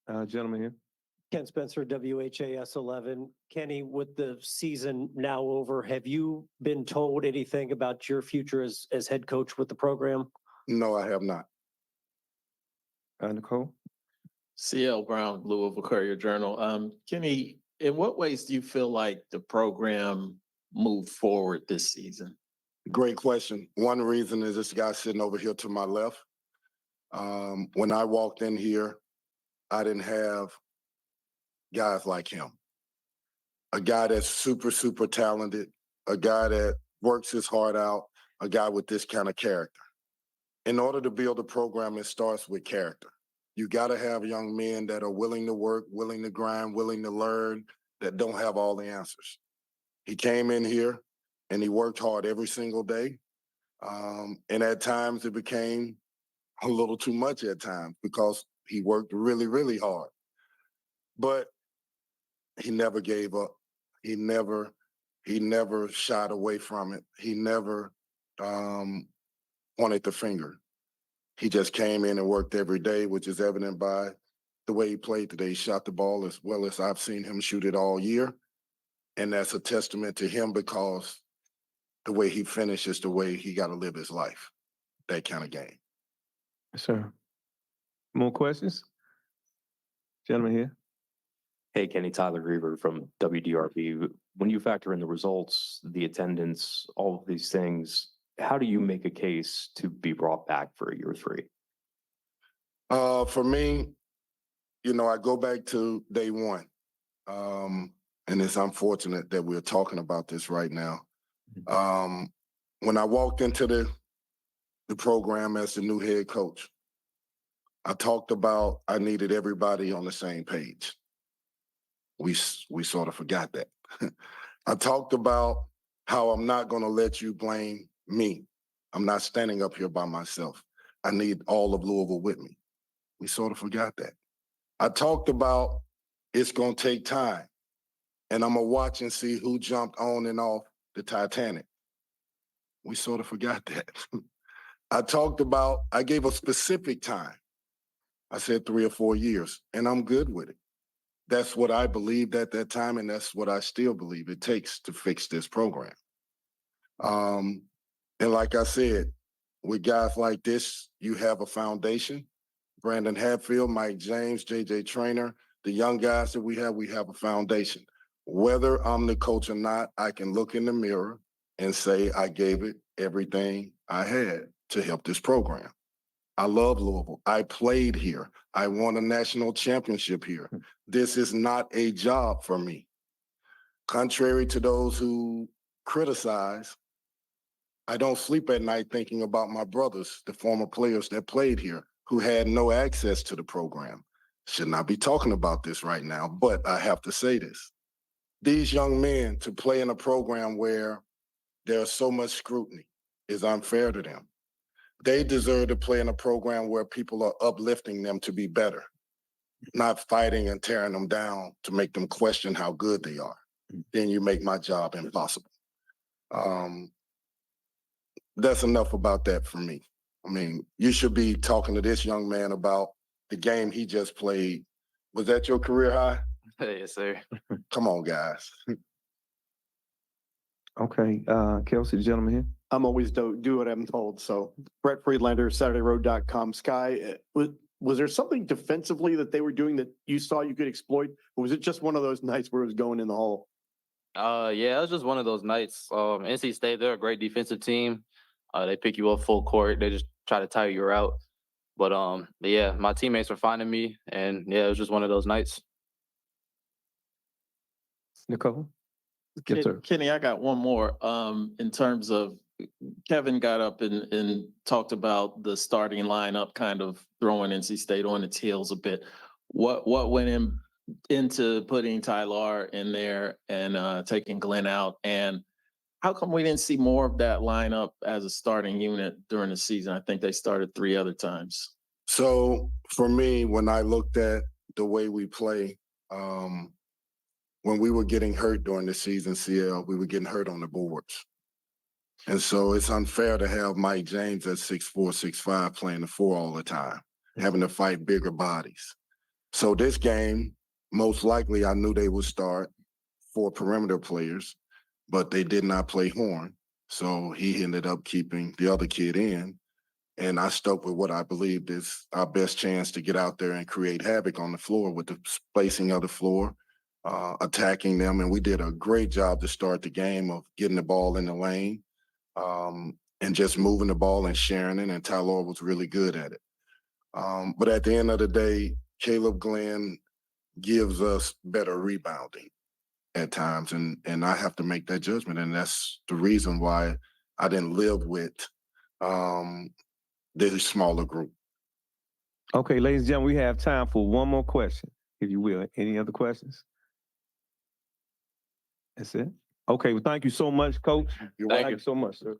Gentleman here. Ken Spencer, WHAS 11. Kenny, with the season now over, have you been told anything about your future as head coach with the program? No, I have not. Nicole. CL Brown, Louisville Courier-Journal. Kenny, in what ways do you feel like the program moved forward this season? Great question. One reason is this guy sitting over here to my left. When I walked in here, I didn't have guys like him. A guy that's super, super talented, a guy that works his heart out, a guy with this kind of character. In order to build a program, it starts with character. You got to have young men that are willing to work, willing to grind, willing to learn, that don't have all the answers. He came in here and he worked hard every single day. And at times it became a little too much at times because he worked really, really hard. But he never gave up. He never shied away from it. He never pointed the finger. He just came in and worked every day, which is evident by the way he played today. He shot the ball as well as I've seen him shoot it all year. And that's a testament to him because the way he finishes, the way he got to live his life, that kind of game. Yes, sir. More questions? Gentleman here. Hey, Kenny, Tyler Griever from WDRB. When you factor in the results, the attendance, all of these things, how do you make a case to be brought back for a year three? For me, I go back to day one. And it's unfortunate that we're talking about this right now. When I walked into the program as the new head coach, I talked about I needed everybody on the same page. We sort of forgot that. I talked about how I'm not going to let you blame me. I'm not standing up here by myself. I need all of Louisville with me. We sort of forgot that. I talked about it's going to take time, and I'm going to watch and see who jumped on and off the Titanic. We sort of forgot that. I gave a specific time. I said 3 or 4 years, and I'm good with it. That's what I believed at that time, and that's what I still believe it takes to fix this program. And like I said, with guys like this, you have a foundation. Brandon Hatfield, Mike James, JJ Traynor, the young guys that we have a foundation. Whether I'm the coach or not, I can look in the mirror and say I gave it everything I had to help this program. I love Louisville. I played here. I won a national championship here. This is not a job for me. Contrary to those who criticize, I don't sleep at night thinking about my brothers, the former players that played here, who had no access to the program. Should not be talking about this right now, but I have to say this. These young men, to play in a program where there's so much scrutiny, is unfair to them. They deserve to play in a program where people are uplifting them to be better, not fighting and tearing them down to make them question how good they are. Then you make my job impossible. That's enough about that for me. I mean, you should be talking to this young man about the game he just played. Was that your career high? Yes, sir. Come on, guys. Okay. Kelsey, the gentleman here. I'm always do what I'm told. So Brett Friedlander, SaturdayRoad.com. Sky, was there something defensively that they were doing that you saw you could exploit? Or was it just one of those nights where it was going in the hole? Yeah, it was just one of those nights. NC State, they're a great defensive team. They pick you up full court. They just try to tire you out. But yeah, my teammates were finding me, and yeah, it was just one of those nights. Nicole. Yes, sir. Kenny, I got one more. In terms of Kevin got up and talked about the starting lineup kind of throwing NC State on its heels a bit. What went into putting Tyler in there and taking Glenn out? And how come we didn't see more of that lineup as a starting unit during the season? I think they started 3 other times. So for me, when I looked at the way we play, when we were getting hurt during the season, CL, we were getting hurt on the boards. And so it's unfair to have Mike James at 6'4", 6'5", playing the 4 all the time, having to fight bigger bodies. So this game, most likely I knew they would start 4 perimeter players, but they did not play Horn. So he ended up keeping the other kid in. And I stuck with what I believed is our best chance to get out there and create havoc on the floor with the spacing of the floor, attacking them. And we did a great job to start the game of getting the ball in the lane and just moving the ball and sharing it. And Tyler was really good at it. But at the end of the day, Caleb Glenn gives us better rebounding at times. And I have to make that judgment. And that's the reason why I didn't live with this smaller group. Okay, ladies and gentlemen, we have time for one more question, if you will. Any other questions? That's it? Okay, well, thank you so much, Coach. You're Thank welcome. you so much, sir.